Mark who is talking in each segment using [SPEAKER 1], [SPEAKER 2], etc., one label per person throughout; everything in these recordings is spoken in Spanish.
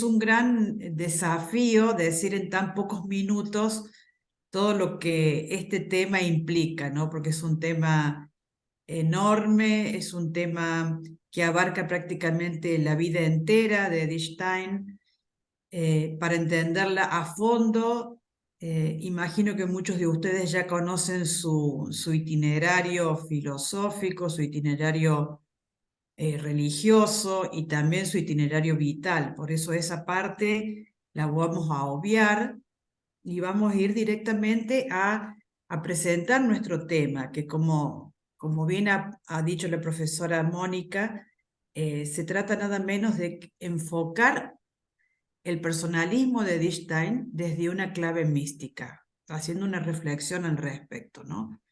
[SPEAKER 1] un gran desafío decir en tan pocos minutos todo lo que este tema implica, ¿no? Porque es un tema enorme, es un tema que abarca prácticamente la vida entera de Edith Stein. Para entenderla a fondo, imagino que muchos de ustedes ya conocen su itinerario filosófico, su itinerario religioso y también su itinerario vital. Por eso esa parte la vamos a obviar y vamos a ir directamente a presentar nuestro tema, que como bien ha dicho la profesora Mónica, se trata nada menos de enfocar el personalismo de Stein desde una clave mística, haciendo una reflexión al respecto, ¿no?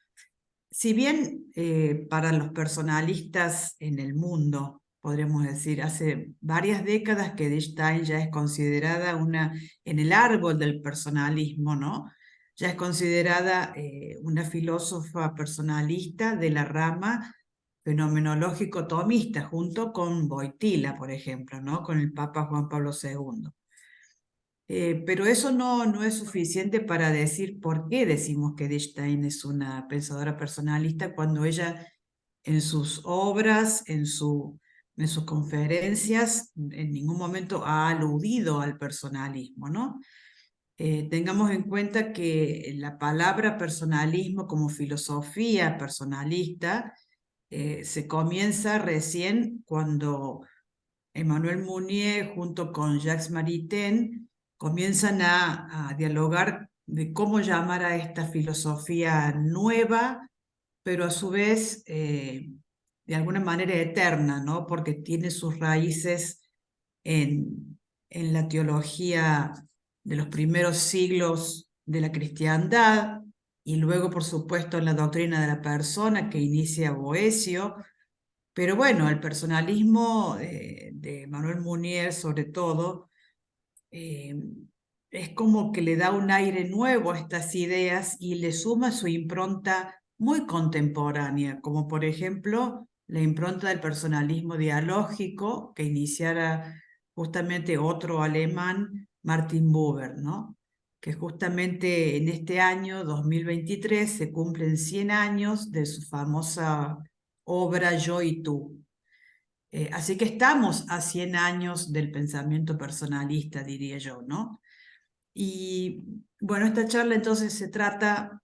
[SPEAKER 1] Si bien para los personalistas en el mundo, podríamos decir, hace varias décadas que Stein ya es considerada en el árbol del personalismo, ¿no? Ya es considerada una filósofa personalista de la rama fenomenológico tomista, junto con Wojtyla, por ejemplo, ¿no? Con el Papa Juan Pablo II. Pero eso no es suficiente para decir por qué decimos que Stein es una pensadora personalista cuando ella en sus obras, en sus conferencias, en ningún momento ha aludido al personalismo, ¿no? Tengamos en cuenta que la palabra personalismo como filosofía personalista se comienza recién cuando Emmanuel Mounier junto con Jacques Maritain comienzan a dialogar de cómo llamar a esta filosofía nueva, pero a su vez de alguna manera eterna, ¿no? Porque tiene sus raíces en la teología de los primeros siglos de la cristiandad y luego, por supuesto, en la doctrina de la persona que inicia Boecio. Pero bueno, el personalismo de Manuel Munier, sobre todo, eh, es como que le da un aire nuevo a estas ideas y le suma su impronta muy contemporánea, como por ejemplo la impronta del personalismo dialógico que iniciara justamente otro alemán, Martin Buber, ¿no? Que justamente en este año 2023 se cumplen 100 años de su famosa obra Yo y tú. Así que estamos a 100 años del pensamiento personalista, diría yo, ¿no? Y bueno, esta charla entonces se trata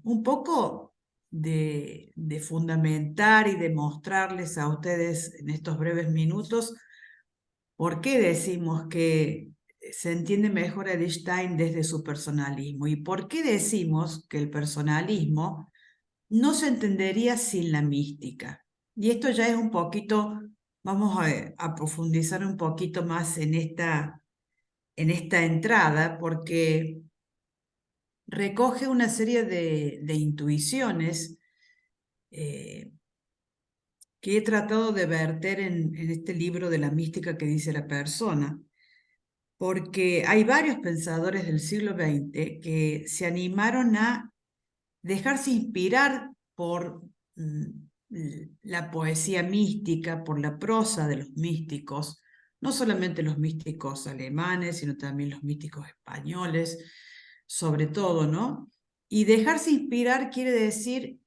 [SPEAKER 1] un poco de fundamentar y de mostrarles a ustedes en estos breves minutos por qué decimos que se entiende mejor a Stein desde su personalismo y por qué decimos que el personalismo no se entendería sin la mística. Y esto ya es un poquito, vamos a profundizar un poquito más en esta entrada, porque recoge una serie de intuiciones eh, que he tratado de verter en este libro de la mística que dice la persona, porque hay varios pensadores del siglo XX que se animaron a dejarse inspirar por la poesía mística, por la prosa de los místicos, no solamente los místicos alemanes, sino también los místicos españoles, sobre todo, ¿no? Y dejarse inspirar quiere decir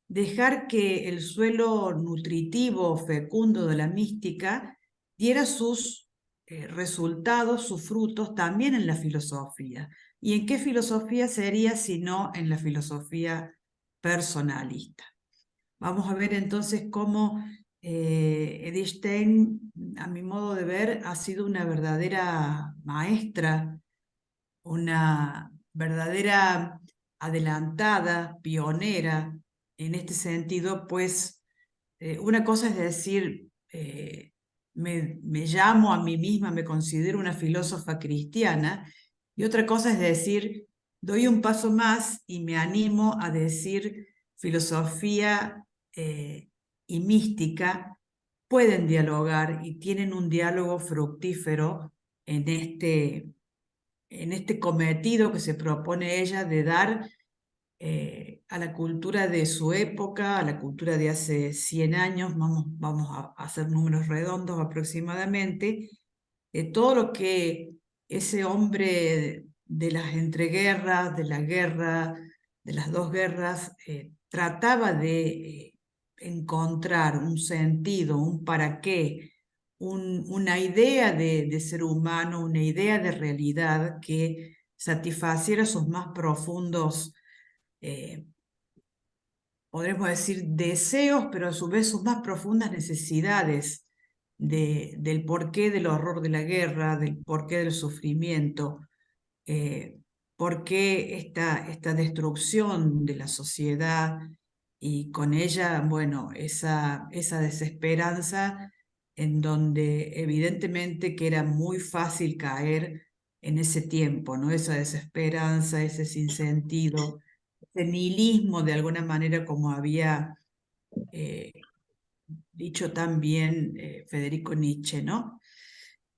[SPEAKER 1] dejar que el suelo nutritivo, fecundo de la mística diera sus resultados, sus frutos también en la filosofía. ¿Y en qué filosofía sería si no en la filosofía personalista? Vamos a ver entonces cómo Edith Stein, a mi modo de ver, ha sido una verdadera maestra, una verdadera adelantada, pionera en este sentido, pues una cosa es decir, me llamo a mí misma, me considero una filósofa cristiana, y otra cosa es decir, doy un paso más y me animo a decir filosofía y mística pueden dialogar y tienen un diálogo fructífero en este cometido que se propone ella de dar a la cultura de su época, a la cultura de hace 100 años, vamos a hacer números redondos aproximadamente, todo lo que ese hombre de las entreguerras, de la guerra, de las dos guerras, trataba de encontrar un sentido, un para qué, una idea de ser humano, una idea de realidad que satisfaciera sus más profundos, eh, podremos decir, deseos, pero a su vez sus más profundas necesidades del porqué del horror de la guerra, del porqué del sufrimiento, eh, porqué esta destrucción de la sociedad y con ella, bueno, esa desesperanza en donde evidentemente que era muy fácil caer en ese tiempo, ¿no? Esa desesperanza, ese sinsentido, ese nihilismo de alguna manera como había eh, dicho también Federico Nietzsche, ¿no?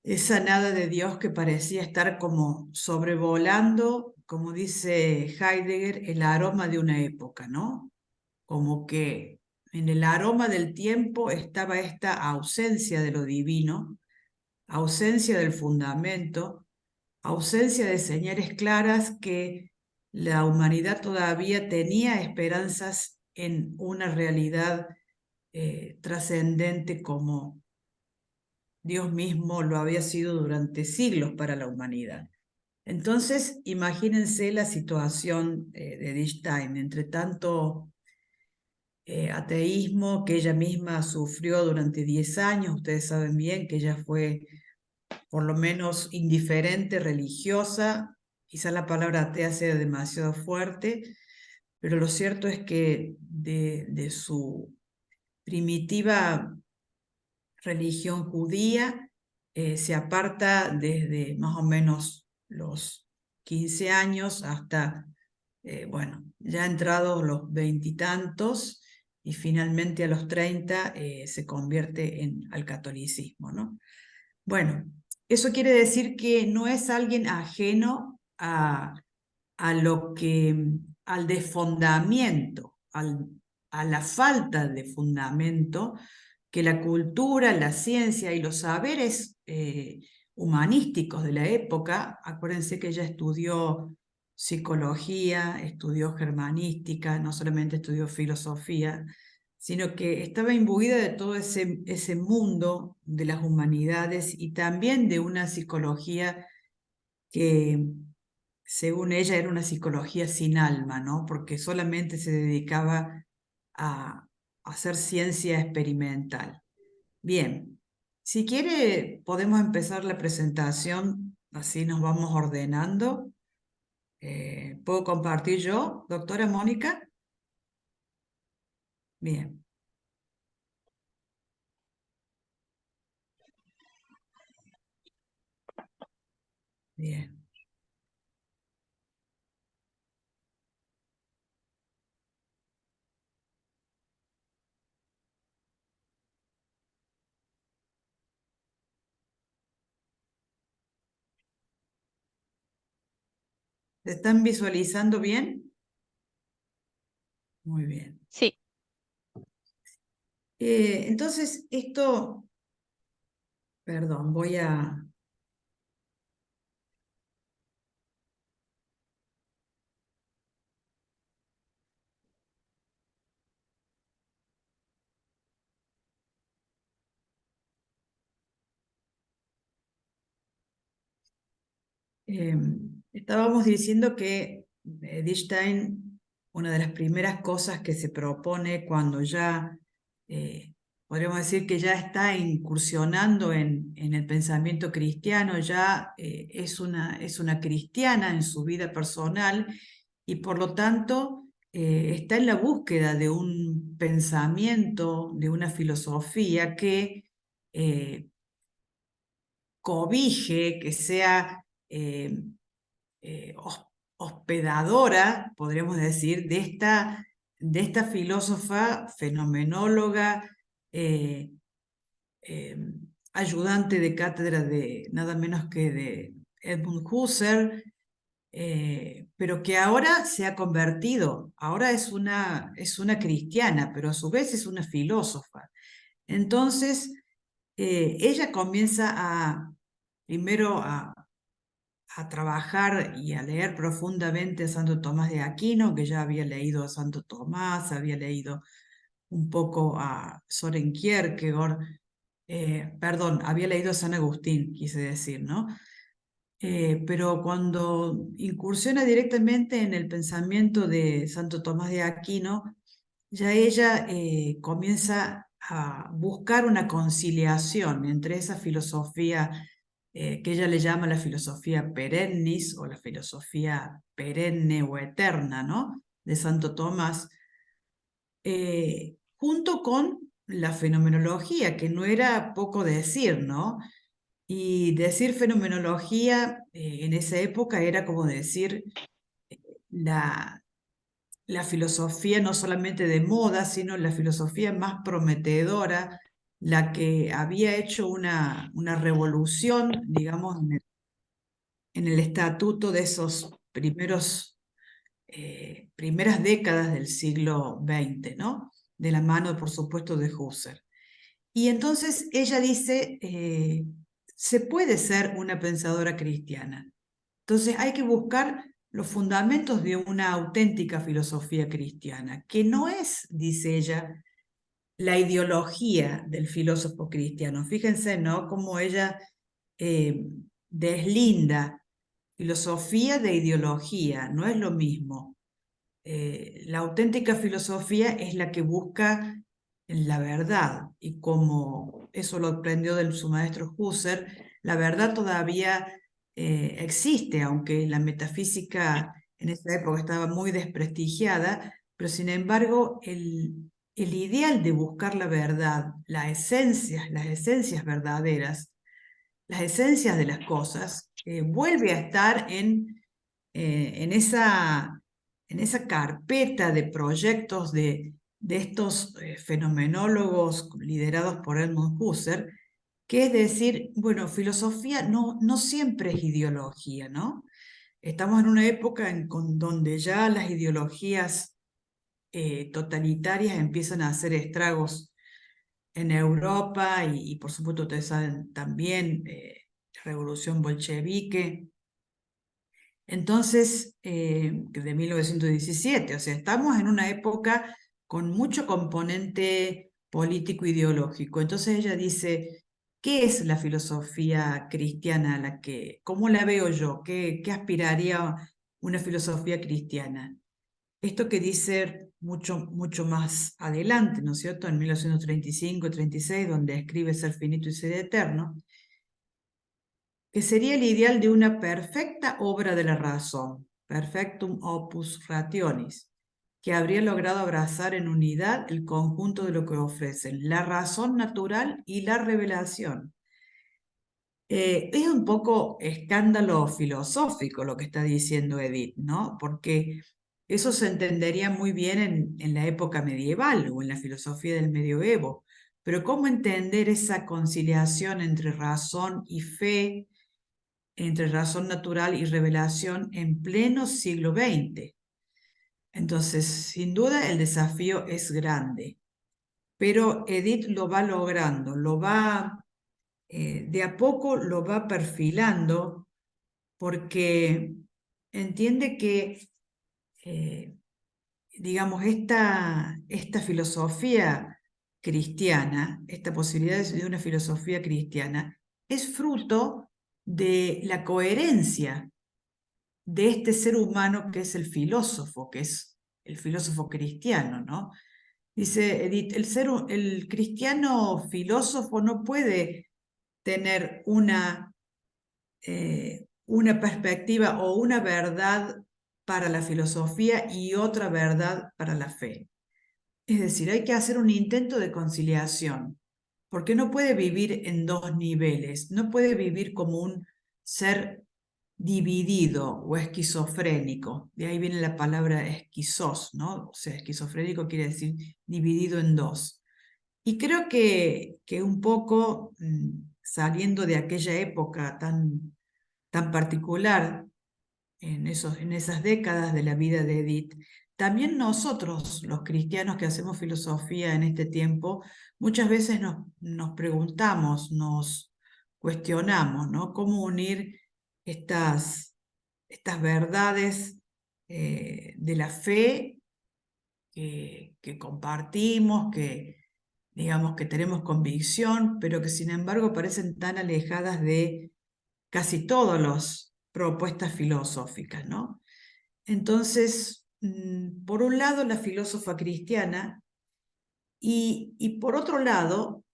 [SPEAKER 1] Esa nada de Dios que parecía estar como sobrevolando, como dice Heidegger, el aroma de una época, ¿no? Como que en el aroma del tiempo estaba esta ausencia de lo divino, ausencia del fundamento, ausencia de señales claras que la humanidad todavía tenía esperanzas en una realidad trascendente como Dios mismo lo había sido durante siglos para la humanidad. Entonces, imagínense la situación de Einstein, entre tanto ateísmo que ella misma sufrió durante 10 años, ustedes saben bien que ella fue por lo menos indiferente, religiosa, quizá la palabra atea sea demasiado fuerte, pero lo cierto es que de su primitiva religión judía, se aparta desde más o menos los 15 años hasta, bueno, ya entrados los veintitantos y finalmente a los 30 se convierte al catolicismo, ¿no? Bueno, eso quiere decir que no es alguien ajeno a lo que, al desfondamiento, a la falta de fundamento que la cultura, la ciencia y los saberes humanísticos de la época, acuérdense que ella estudió psicología, estudió germanística, no solamente estudió filosofía, sino que estaba imbuida de todo ese mundo de las humanidades y también de una psicología que según ella era una psicología sin alma, ¿no? Porque solamente se dedicaba a hacer ciencia experimental. Bien, si quiere podemos empezar la presentación, así nos vamos ordenando. ¿Puedo compartir yo, doctora Mónica? Bien, bien. ¿Se están visualizando bien? Muy bien.
[SPEAKER 2] Sí,
[SPEAKER 1] Entonces, esto, perdón, voy a... Eh, estábamos diciendo que Wittgenstein, una de las primeras cosas que se propone cuando ya, eh, podríamos decir que ya está incursionando en el pensamiento cristiano, ya es una cristiana en su vida personal y por lo tanto está en la búsqueda de un pensamiento, de una filosofía que eh, cobije, que sea hospedadora, podríamos decir, de esta filósofa fenomenóloga, eh, eh, ayudante de cátedra de nada menos que de Edmund Husserl, pero que ahora se ha convertido, ahora es una cristiana, pero a su vez es una filósofa. Entonces, ella comienza primero a trabajar y a leer profundamente a Santo Tomás de Aquino, que ya había leído a Santo Tomás, había leído un poco a Soren Kierkegaard, perdón, había leído a San Agustín, quise decir, ¿no? Pero cuando incursiona directamente en el pensamiento de Santo Tomás de Aquino, ya ella comienza a buscar una conciliación entre esa filosofía que ella le llama la filosofía perennis o la filosofía perenne o eterna, ¿no? De Santo Tomás, junto con la fenomenología, que no era poco decir, ¿no? Y decir fenomenología en esa época era como decir la, la filosofía no solamente de moda, sino la filosofía más prometedora, la que había hecho una revolución, digamos, en el estatuto de esos primeras décadas del siglo XX, ¿no? De la mano, por supuesto, de Husserl. Y entonces ella dice, se puede ser una pensadora cristiana. Entonces hay que buscar los fundamentos de una auténtica filosofía cristiana, que no es, dice ella, la ideología del filósofo cristiano. Fíjense, ¿no? Cómo ella eh, deslinda filosofía de ideología, no es lo mismo. La auténtica filosofía es la que busca la verdad, y como eso lo aprendió de su maestro Husserl, la verdad todavía existe, aunque la metafísica en esa época estaba muy desprestigiada, pero sin embargo el ideal de buscar la verdad, las esencias verdaderas, las esencias de las cosas, vuelve a estar en esa carpeta de proyectos de estos fenomenólogos liderados por Edmund Husserl, que es decir, bueno, filosofía no siempre es ideología, ¿no? Estamos en una época donde ya las ideologías totalitarias empiezan a hacer estragos en Europa y por supuesto ustedes saben también la revolución bolchevique. Entonces, de 1917, o sea, estamos en una época con mucho componente político ideológico. Entonces ella dice, ¿qué es la filosofía cristiana cómo la veo yo? ¿Qué aspiraría una filosofía cristiana? Esto que dice mucho más adelante, ¿no es cierto? En 1935-36, donde escribe Ser finito y ser eterno, que sería el ideal de una perfecta obra de la razón, perfectum opus rationis, que habría logrado abrazar en unidad el conjunto de lo que ofrecen la razón natural y la revelación. Es un poco escándalo filosófico lo que está diciendo Edith, ¿no? Porque eso se entendería muy bien en la época medieval o en la filosofía del medioevo, pero ¿cómo entender esa conciliación entre razón y fe, entre razón natural y revelación en pleno siglo XX? Entonces, sin duda el desafío es grande, pero Edith lo va logrando, de a poco lo va perfilando porque entiende que, eh, digamos, esta filosofía cristiana, esta posibilidad de una filosofía cristiana, es fruto de la coherencia de este ser humano que es el filósofo, que es el filósofo cristiano, ¿no? Dice Edith, el cristiano filósofo no puede tener una perspectiva o una verdad para la filosofía y otra verdad para la fe. Es decir, hay que hacer un intento de conciliación, porque no puede vivir en dos niveles, no puede vivir como un ser dividido o esquizofrénico. De ahí viene la palabra esquizos, ¿no? O sea, esquizofrénico quiere decir dividido en dos. Y creo que un poco saliendo de aquella época tan particular, en esas décadas de la vida de Edith, también nosotros, los cristianos que hacemos filosofía en este tiempo, muchas veces nos preguntamos, cuestionamos, ¿no? Cómo unir estas verdades de la fe que compartimos, que digamos que tenemos convicción, pero que sin embargo parecen tan alejadas de casi todas las propuestas filosóficas, ¿no? Entonces, por un lado, la filósofa cristiana y por otro lado,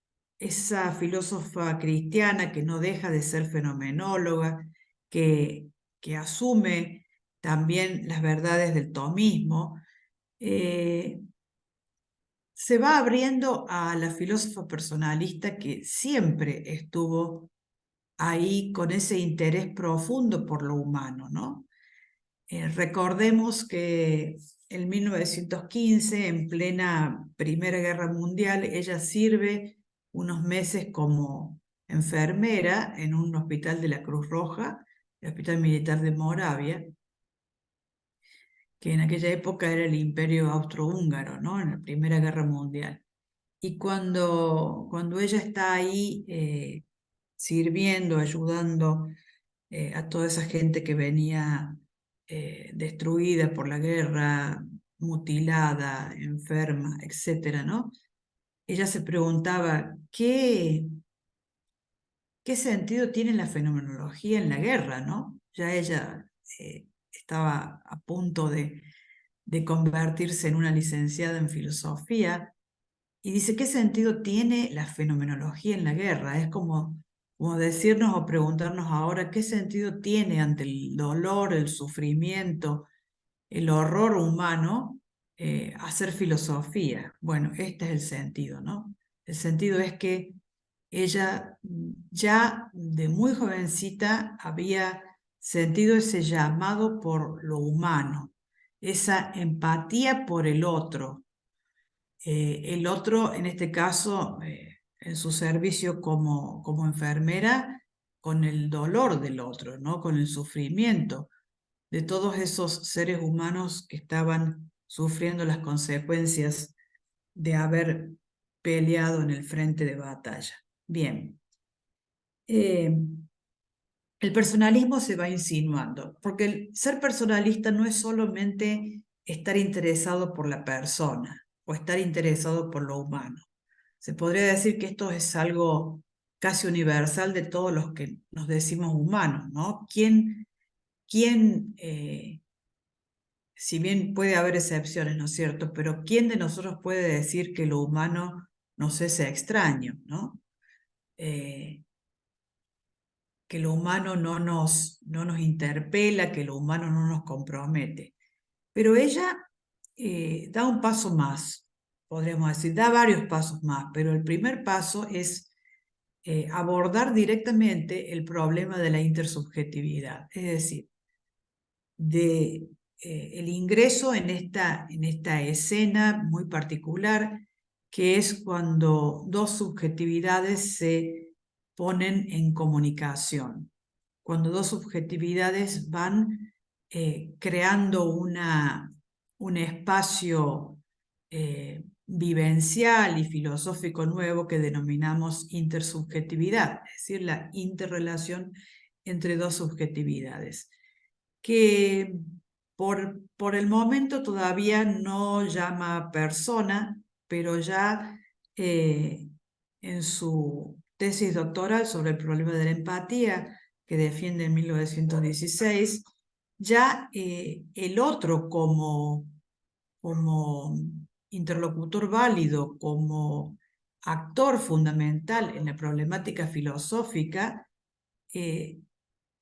[SPEAKER 1] esa filósofa cristiana que no deja de ser fenomenóloga, que, que asume también las verdades del tomismo, eh, se va abriendo a la filósofa personalista que siempre estuvo ahí con ese interés profundo por lo humano, ¿no? Recordemos que en 1915, en plena Primera Guerra Mundial, ella sirve unos meses como enfermera en un hospital de la Cruz Roja, el Hospital Militar de Moravia, que en aquella época era el Imperio Austrohúngaro, ¿no? En la Primera Guerra Mundial. Y cuando ella está ahí sirviendo, ayudando a toda esa gente que venía destruida por la guerra, mutilada, enferma, etcétera, ¿no? Ella se preguntaba, ¿qué sentido tiene la fenomenología en la guerra, ¿no? Ya ella estaba a punto de convertirse en una licenciada en filosofía y dice, ¿qué sentido tiene la fenomenología en la guerra? Es como decirnos o preguntarnos ahora, ¿qué sentido tiene ante el dolor, el sufrimiento, el horror humano hacer filosofía? Bueno, este es el sentido, ¿no? El sentido es que ella ya de muy jovencita había sentido ese llamado por lo humano, esa empatía por el otro, en este caso, en su servicio como enfermera, con el dolor del otro, ¿no? Con el sufrimiento de todos esos seres humanos que estaban sufriendo las consecuencias de haber peleado en el frente de batalla. Bien. El personalismo se va insinuando, porque el ser personalista no es solamente estar interesado por la persona o estar interesado por lo humano. Se podría decir que esto es algo casi universal de todos los que nos decimos humanos, ¿no? ¿Quién, si bien puede haber excepciones, ¿no es cierto? Pero ¿quién de nosotros puede decir que lo humano nos es extraño, ¿no? Eh, que lo humano no nos interpela, que lo humano no nos compromete. Pero ella da un paso más, podríamos decir, da varios pasos más, pero el primer paso es abordar directamente el problema de la intersubjetividad, es decir, de el ingreso en esta escena muy particular, que es cuando dos subjetividades se ponen en comunicación, cuando dos subjetividades van creando un espacio vivencial y filosófico nuevo que denominamos intersubjetividad, es decir, la interrelación entre dos subjetividades que por el momento todavía no llama persona, pero ya eh, en su tesis doctoral sobre el problema de la empatía, que defiende en 1916, ya el otro como interlocutor válido, como actor fundamental en la problemática filosófica, eh,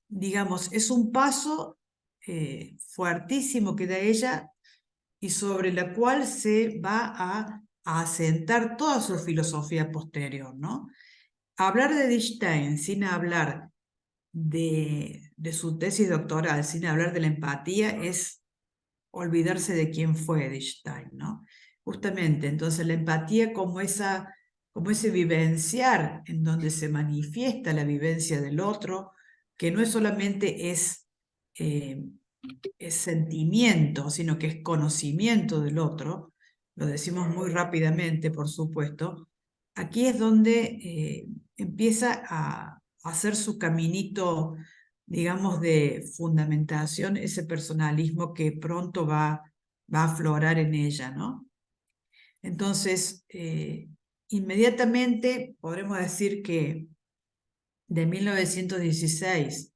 [SPEAKER 1] digamos, es un paso fuertísimo que da ella y sobre la cual se va a asentar toda su filosofía posterior, ¿no? Hablar de Stein sin hablar de su tesis doctoral, sin hablar de la empatía, es olvidarse de quién fue Stein, ¿no? Justamente, entonces la empatía como ese vivenciar en donde se manifiesta la vivencia del otro, que no es solamente eh, es sentimiento, sino que es conocimiento del otro, lo decimos muy rápidamente, por supuesto, aquí es donde empieza a hacer su caminito, digamos, de fundamentación, ese personalismo que pronto va a aflorar en ella, ¿no? Entonces, inmediatamente podremos decir que de 1916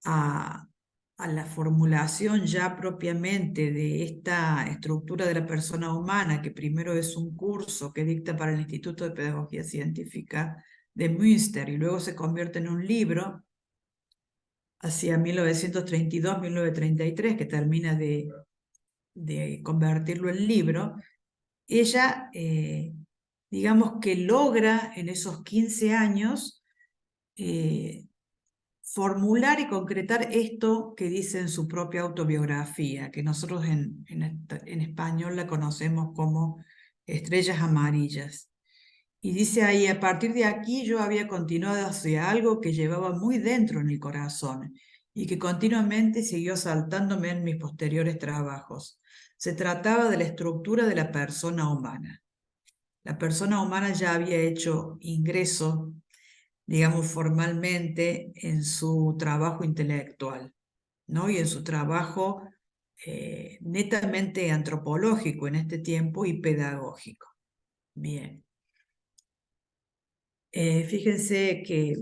[SPEAKER 1] a, a la formulación ya propiamente de esta estructura de la persona humana, que primero es un curso que dicta para el Instituto de Pedagogía Científica de Münster y luego se convierte en un libro hacia 1932-1933, que termina de convertirlo en libro. Ella, digamos que logra en esos 15 años formular y concretar esto que dice en su propia autobiografía, que nosotros en español la conocemos como Estrellas Amarillas. Y dice ahí: a partir de aquí yo había continuado hacia algo que llevaba muy dentro en el corazón y que continuamente siguió saltándome en mis posteriores trabajos. Se trataba de la estructura de la persona humana. La persona humana ya había hecho ingreso, digamos, formalmente en su trabajo intelectual, ¿no? Y en su trabajo netamente antropológico en este tiempo y pedagógico. Bien. Fíjense que,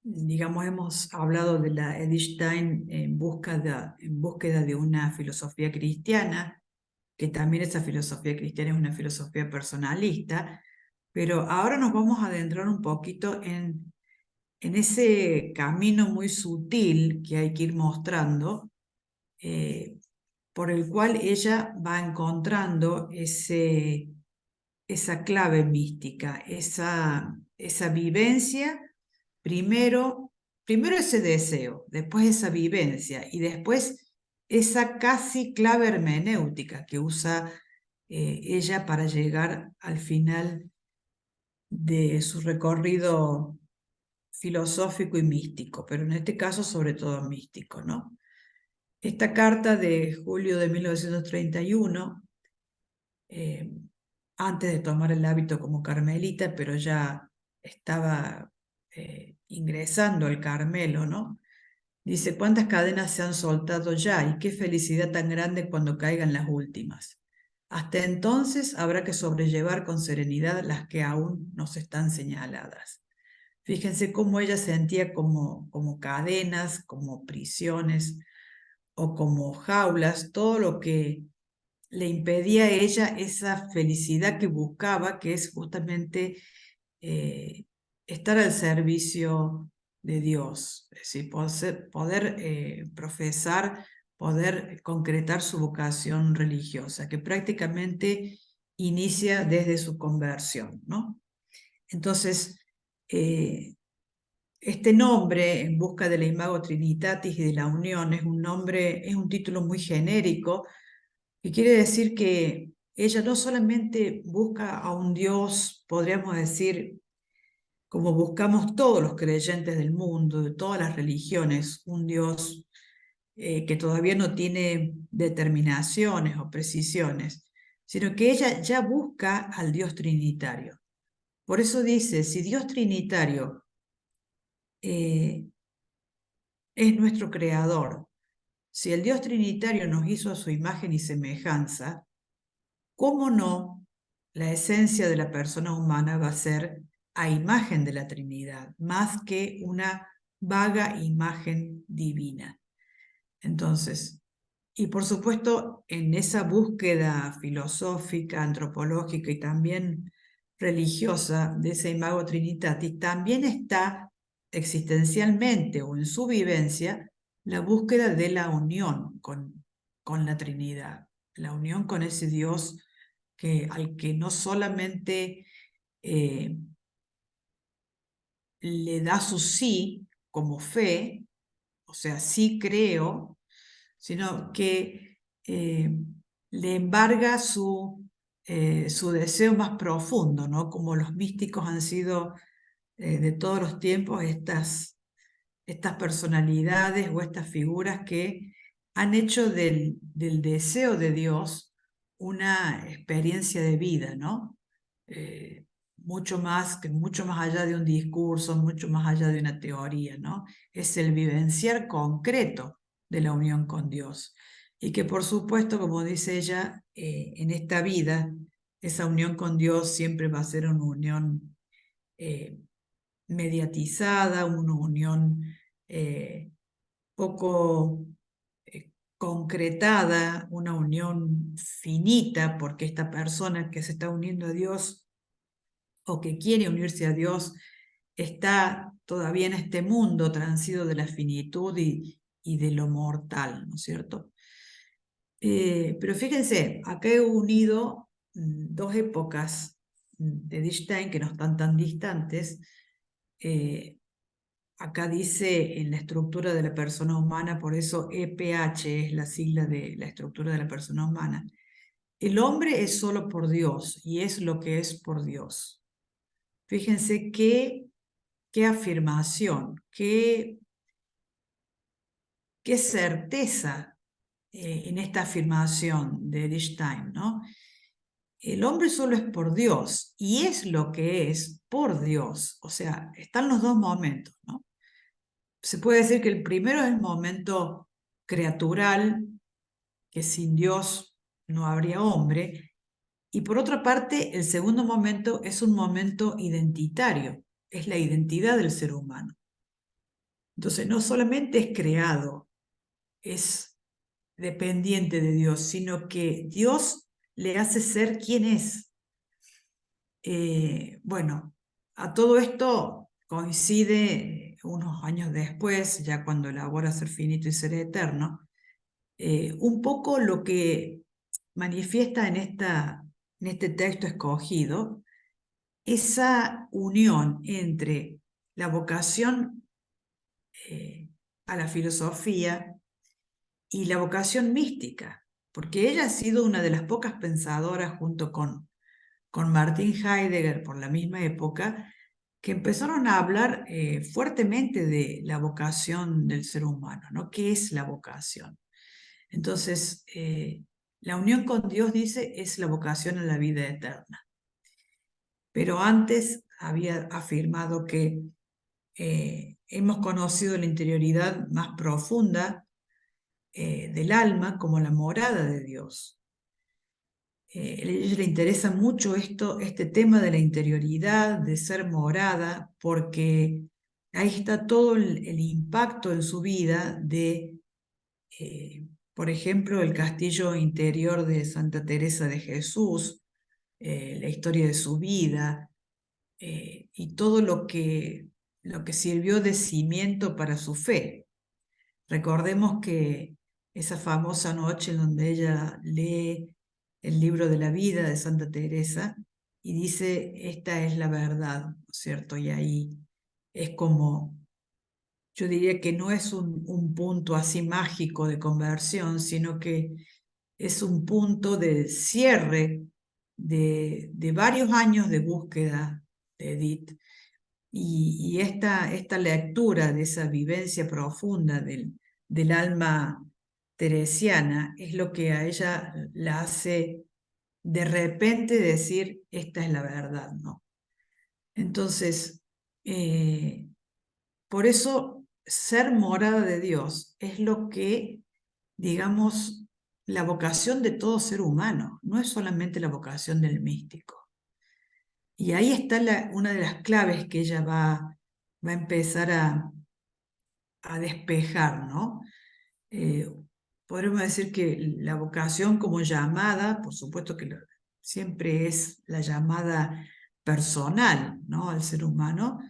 [SPEAKER 1] digamos, hemos hablado de la Edith Stein en búsqueda de una filosofía cristiana, que también esa filosofía cristiana es una filosofía personalista, pero ahora nos vamos a adentrar un poquito en ese camino muy sutil que hay que ir mostrando, por el cual ella va encontrando esa clave mística, esa vivencia, primero ese deseo, después esa vivencia y después esa casi clave hermenéutica que usa ella para llegar al final de su recorrido filosófico y místico, pero en este caso sobre todo místico, ¿no? Esta carta de julio de 1931, eh, antes de tomar el hábito como carmelita, pero ya estaba ingresando al Carmelo, ¿no? Dice: ¿cuántas cadenas se han soltado ya? Y qué felicidad tan grande cuando caigan las últimas. Hasta entonces habrá que sobrellevar con serenidad las que aún nos están señaladas. Fíjense cómo ella sentía como cadenas, como prisiones o como jaulas, todo lo que le impedía a ella esa felicidad que buscaba, que es justamente eh, estar al servicio de Dios, es decir, poder profesar, poder concretar su vocación religiosa, que prácticamente inicia desde su conversión, ¿no? Entonces, este nombre, En busca de la Imago Trinitatis y de la Unión, es un título muy genérico, que quiere decir que ella no solamente busca a un Dios, podríamos decir, como buscamos todos los creyentes del mundo, de todas las religiones, un Dios que todavía no tiene determinaciones o precisiones, sino que ella ya busca al Dios trinitario. Por eso dice: si Dios trinitario eh, es nuestro creador, si el Dios trinitario nos hizo a su imagen y semejanza, ¿cómo no la esencia de la persona humana va a ser a imagen de la Trinidad, más que una vaga imagen divina? Entonces, y por supuesto, en esa búsqueda filosófica, antropológica y también religiosa de ese imago trinitatis, también está existencialmente o en su vivencia la búsqueda de la unión con la Trinidad, la unión con ese Dios al que no solamente eh, le da su sí como fe, o sea, sí creo, sino que le embarga su deseo más profundo, ¿no? Como los místicos han sido de todos los tiempos estas personalidades o estas figuras que han hecho del deseo de Dios una experiencia de vida, ¿no? mucho más allá de un discurso, mucho más allá de una teoría, ¿no? Es el vivenciar concreto de la unión con Dios. Y que por supuesto, como dice ella, en esta vida, esa unión con Dios siempre va a ser una unión eh, mediatizada, una unión poco concretada, una unión finita, porque esta persona que se está uniendo a Dios o que quiere unirse a Dios está todavía en este mundo transido de la finitud y de lo mortal, ¿no es cierto? Pero fíjense, acá he unido dos épocas de Einstein que no están tan distantes. Acá dice en la estructura de la persona humana, por eso EPH es la sigla de la estructura de la persona humana. El hombre es solo por Dios y es lo que es por Dios. Fíjense qué afirmación, qué certeza en esta afirmación de Einstein, ¿no? El hombre solo es por Dios y es lo que es por Dios. O sea, están los dos momentos, ¿no? Se puede decir que el primero es el momento creatural, que sin Dios no habría hombre, y por otra parte, el segundo momento es un momento identitario, es la identidad del ser humano. Entonces, no solamente es creado, es dependiente de Dios, sino que Dios le hace ser quien es. Bueno, a todo esto coincide unos años después, ya cuando elabora Ser finito y ser eterno, un poco lo que manifiesta en este texto escogido, esa unión entre la vocación a la filosofía y la vocación mística, porque ella ha sido una de las pocas pensadoras junto con Martin Heidegger por la misma época, que empezaron a hablar fuertemente de la vocación del ser humano, ¿no? ¿Qué es la vocación? Entonces, la unión con Dios, dice, es la vocación a la vida eterna. Pero antes había afirmado que hemos conocido la interioridad más profunda del alma como la morada de Dios. A ella le interesa mucho este tema de la interioridad, de ser morada, porque ahí está todo el impacto en su vida de, por ejemplo, el castillo interior de Santa Teresa de Jesús, la historia de su vida, y todo lo que sirvió de cimiento para su fe. Recordemos que esa famosa noche en donde ella lee el libro de la vida de Santa Teresa y dice, esta es la verdad, ¿no es cierto? Y ahí es como, yo diría que no es un punto así mágico de conversión, sino que es un punto de cierre de varios años de búsqueda de Edith. Y esta lectura de esa vivencia profunda del alma teresiana es lo que a ella la hace de repente decir, esta es la verdad, ¿no? Entonces, por eso ser morada de Dios es lo que, digamos, la vocación de todo ser humano, no es solamente la vocación del místico. Y ahí está una de las claves que ella va a empezar a despejar, ¿no? Eh, Podremos decir que la vocación como llamada, por supuesto que siempre es la llamada personal, ¿no? Al ser humano,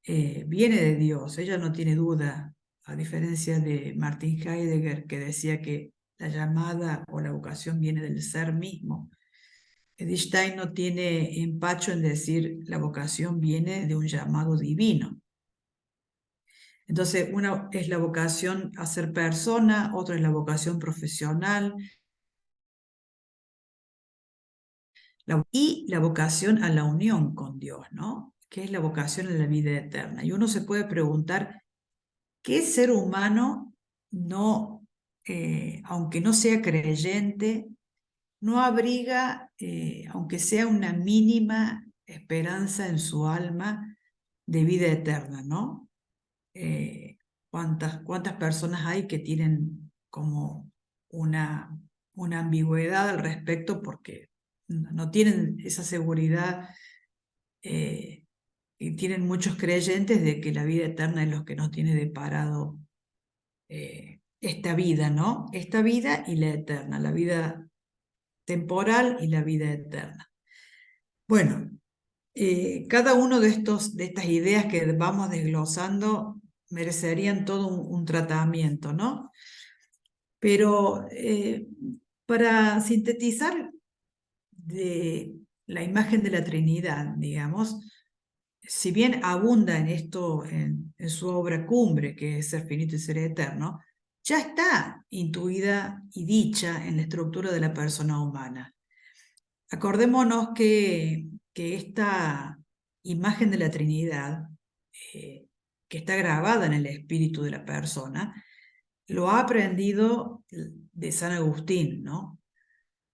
[SPEAKER 1] viene de Dios, ella no tiene duda, a diferencia de Martin Heidegger, que decía que la llamada o la vocación viene del ser mismo. Edith Stein no tiene empacho en decir la vocación viene de un llamado divino. Entonces, una es la vocación a ser persona, otra es la vocación profesional y la vocación a la unión con Dios, ¿no? Que es la vocación a la vida eterna. Y uno se puede preguntar, ¿qué ser humano no, aunque no sea creyente, no abriga, aunque sea una mínima esperanza en su alma de vida eterna, ¿no? ¿Cuántas personas hay que tienen como una, una ambigüedad al respecto porque no tienen esa seguridad y tienen muchos creyentes de que la vida eterna es lo que nos tiene deparado esta vida, ¿no? Esta vida y la eterna, la vida temporal y la vida eterna. Bueno, cada uno de estas ideas que vamos desglosando merecerían todo un tratamiento, ¿no? Pero para sintetizar de la imagen de la Trinidad, digamos, si bien abunda en esto en su obra cumbre, que es Ser finito y ser eterno, ya está intuida y dicha en la estructura de la persona humana. Acordémonos que esta imagen de la Trinidad, que está grabada en el espíritu de la persona, lo ha aprendido de San Agustín, ¿no?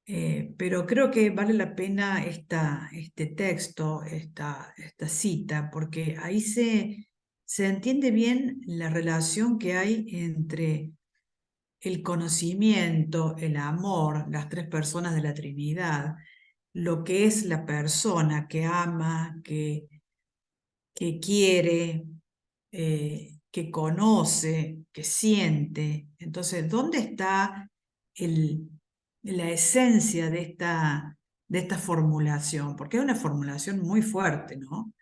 [SPEAKER 1] Pero creo que vale la pena este texto, esta cita, porque ahí se entiende bien la relación que hay entre el conocimiento, el amor, las tres personas de la Trinidad, lo que es la persona que ama, que quiere, que conoce, que siente. Entonces, ¿dónde está la esencia de esta formulación? Porque es una formulación muy fuerte, ¿no?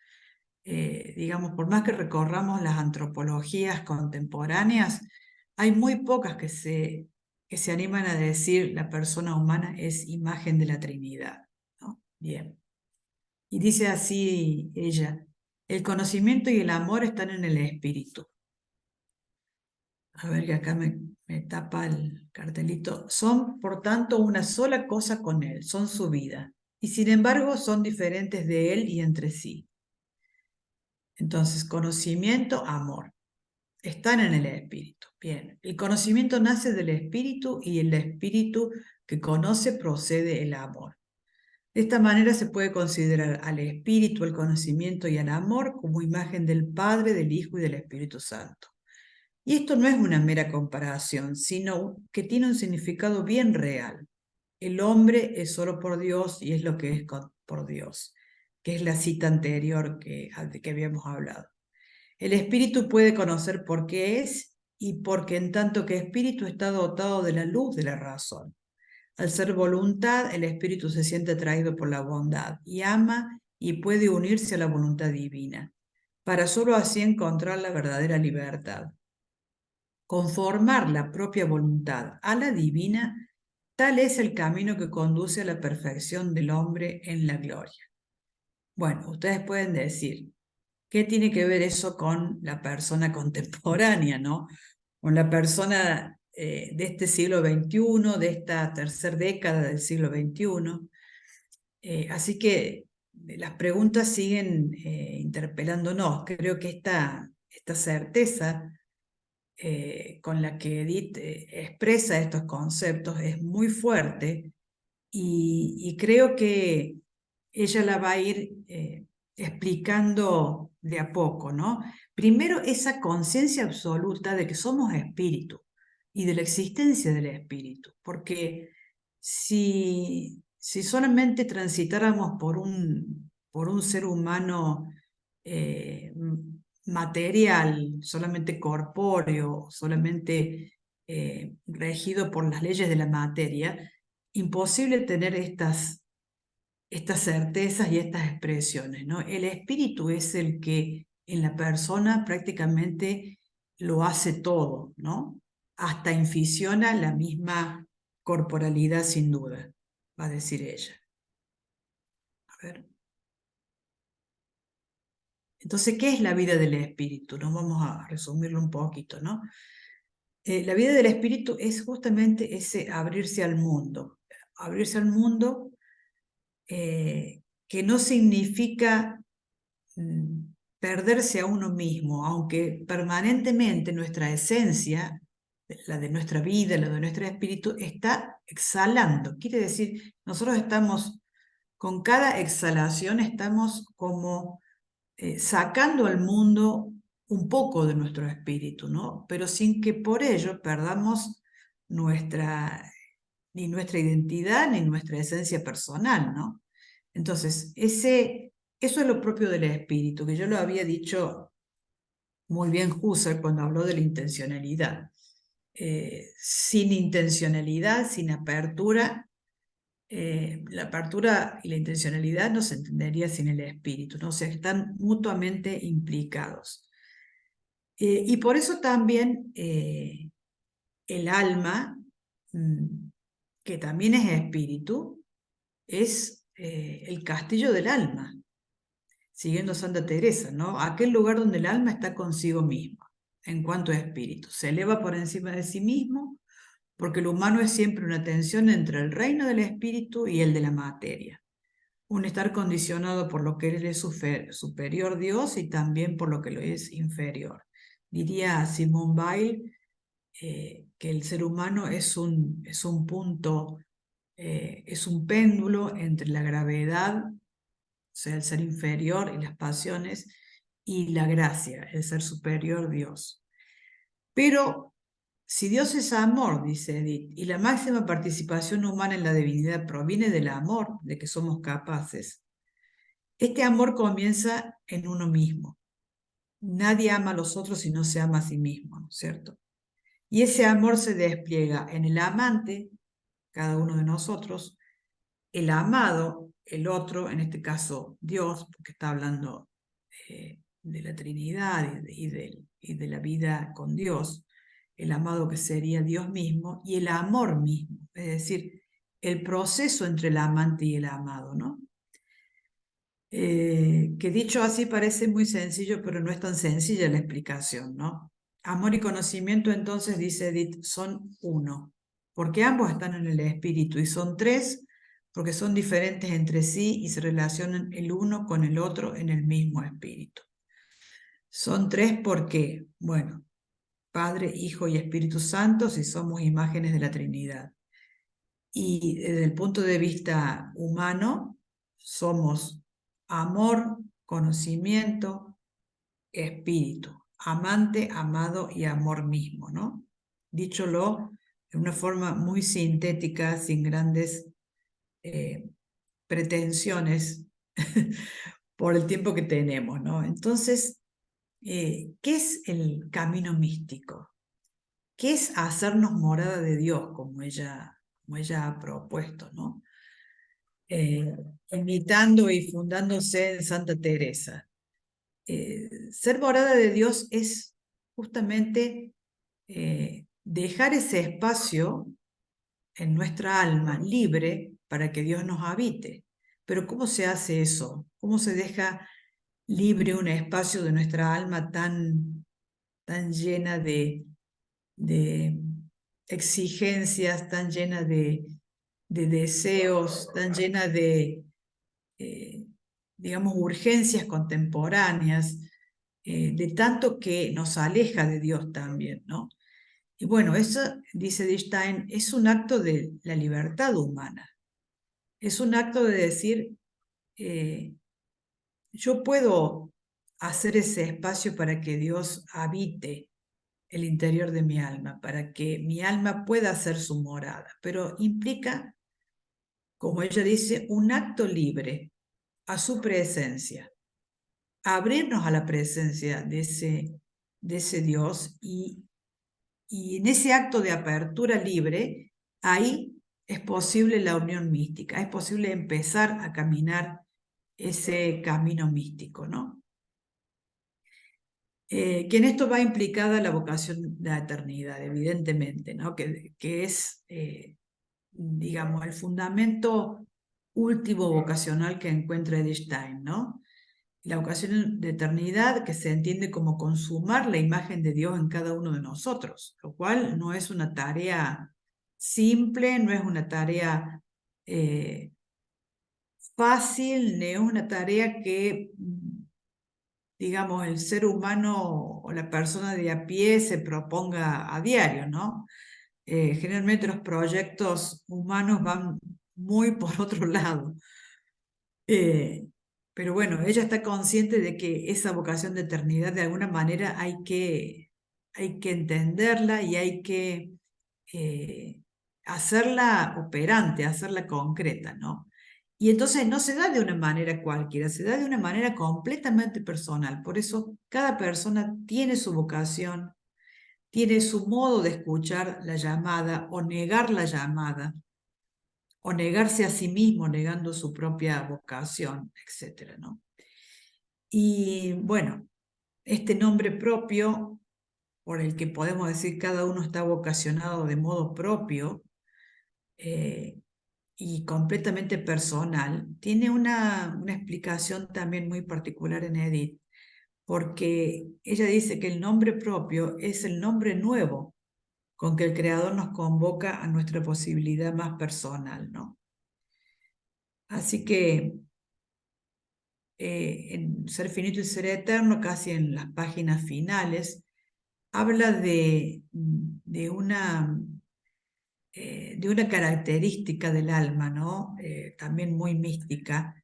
[SPEAKER 1] Digamos, por más que recorramos las antropologías contemporáneas, hay muy pocas que se animan a decir la persona humana es imagen de la Trinidad, ¿no? Bien. Y dice así ella, el conocimiento y el amor están en el espíritu. A ver que acá me tapa el cartelito. Son, por tanto, una sola cosa con él, son su vida. Y sin embargo, son diferentes de él y entre sí. Entonces, conocimiento, amor, están en el espíritu. Bien, el conocimiento nace del espíritu y el espíritu que conoce procede el amor. De esta manera se puede considerar al espíritu, el conocimiento y el amor como imagen del Padre, del Hijo y del Espíritu Santo. Y esto no es una mera comparación, sino que tiene un significado bien real. El hombre es solo por Dios y es lo que es por Dios, que es la cita anterior de que habíamos hablado. El espíritu puede conocer por qué es y porque en tanto que espíritu está dotado de la luz de la razón. Al ser voluntad, el espíritu se siente atraído por la bondad y ama y puede unirse a la voluntad divina, para sólo así encontrar la verdadera libertad. Conformar la propia voluntad a la divina, tal es el camino que conduce a la perfección del hombre en la gloria. Bueno, ustedes pueden decir, ¿qué tiene que ver eso con la persona contemporánea, no? Con la persona de este siglo XXI, de esta tercera década del siglo XXI. Así que las preguntas siguen interpelándonos. Creo que esta certeza con la que Edith expresa estos conceptos es muy fuerte y creo que ella la va a ir explicando de a poco, ¿no? Primero, esa conciencia absoluta de que somos espíritu y de la existencia del espíritu, porque si solamente transitáramos por un ser humano eh, material, solamente corpóreo, solamente regido por las leyes de la materia, imposible tener estas certezas y estas expresiones, ¿no? El espíritu es el que en la persona prácticamente lo hace todo, ¿no? Hasta inficiona la misma corporalidad sin duda, va a decir ella. A ver. Entonces, ¿qué es la vida del espíritu? Nos vamos a resumirlo un poquito, ¿no? La vida del espíritu es justamente ese abrirse al mundo que no significa mm, perderse a uno mismo, aunque permanentemente nuestra esencia, la de nuestra vida, la de nuestro espíritu, está exhalando. Quiere decir, nosotros estamos con cada exhalación estamos como sacando al mundo un poco de nuestro espíritu, ¿no? Pero sin que por ello perdamos ni nuestra identidad ni nuestra esencia personal, ¿no? Entonces, eso es lo propio del espíritu, que yo lo había dicho muy bien Husserl cuando habló de la intencionalidad. Sin intencionalidad, sin apertura, la apertura y la intencionalidad no se entendería sin el espíritu, ¿no? O sea, están mutuamente implicados. Y por eso también el alma, que también es espíritu, es el castillo del alma, siguiendo Santa Teresa, ¿no? Aquel lugar donde el alma está consigo misma, en cuanto a espíritu. Se eleva por encima de sí mismo, porque lo humano es siempre una tensión entre el reino del espíritu y el de la materia. Un estar condicionado por lo que es superior Dios y también por lo que lo es inferior. Diría Simone Weil que el ser humano es un punto, es un péndulo entre la gravedad, o sea, el ser inferior y las pasiones, y la gracia, el ser superior Dios. Pero si Dios es amor, dice Edith, y la máxima participación humana en la divinidad proviene del amor de que somos capaces, este amor comienza en uno mismo. Nadie ama a los otros si no se ama a sí mismo, ¿no es cierto? Y ese amor se despliega en el amante, cada uno de nosotros, el amado, el otro, en este caso Dios, porque está hablando de la Trinidad y de la vida con Dios, el amado que sería Dios mismo, y el amor mismo, es decir, el proceso entre el amante y el amado, ¿no? Que dicho así parece muy sencillo, pero no es tan sencilla la explicación, ¿no? Amor y conocimiento, entonces, dice Edith, son uno, porque ambos están en el espíritu, y son tres, porque son diferentes entre sí y se relacionan el uno con el otro en el mismo espíritu. Son tres porque, bueno, Padre, Hijo y Espíritu Santo, si somos imágenes de la Trinidad. Y desde el punto de vista humano, somos amor, conocimiento, espíritu, amante, amado y amor mismo, ¿no? Dícholo de una forma muy sintética, sin grandes pretensiones por el tiempo que tenemos, ¿no? Entonces, ¿qué es el camino místico? ¿Qué es hacernos morada de Dios, como ella ha propuesto, ¿no? Imitando y fundándose en Santa Teresa. Ser morada de Dios es justamente dejar ese espacio en nuestra alma libre para que Dios nos habite. Pero ¿cómo se hace eso? ¿Cómo se deja libre un espacio de nuestra alma tan llena de exigencias, tan llena de deseos, tan llena de, eh, digamos, urgencias contemporáneas, de tanto que nos aleja de Dios también, ¿no? Y bueno, eso, dice Stein, es un acto de la libertad humana. Es un acto de decir, eh, yo puedo hacer ese espacio para que Dios habite el interior de mi alma, para que mi alma pueda ser su morada, pero implica, como ella dice, un acto libre a su presencia, abrirnos a la presencia de ese Dios y en ese acto de apertura libre, ahí es posible la unión mística, es posible empezar a caminar ese camino místico, ¿no? Que en esto va implicada la vocación de la eternidad, evidentemente, ¿no? Que es, digamos, el fundamento último vocacional que encuentra Edith Stein, ¿no? La vocación de eternidad que se entiende como consumar la imagen de Dios en cada uno de nosotros, lo cual no es una tarea simple, no es una tarea fácil, ni es una tarea que, digamos, el ser humano o la persona de a pie se proponga a diario, ¿no? Generalmente los proyectos humanos van muy por otro lado. Eh, pero bueno, ella está consciente de que esa vocación de eternidad de alguna manera hay que entenderla y hay que eh, hacerla operante, hacerla concreta, ¿no? Y entonces no se da de una manera cualquiera, se da de una manera completamente personal. Por eso cada persona tiene su vocación, tiene su modo de escuchar la llamada o negar la llamada, o negarse a sí mismo, negando su propia vocación, etcétera, ¿no? Y bueno, este nombre propio, por el que podemos decir cada uno está vocacionado de modo propio, eh, y completamente personal, tiene una explicación también muy particular en Edith, porque ella dice que el nombre propio es el nombre nuevo con que el Creador nos convoca a nuestra posibilidad más personal, ¿no? Así que en Ser finito y ser eterno, casi en las páginas finales, habla de una característica del alma, ¿no? También muy mística.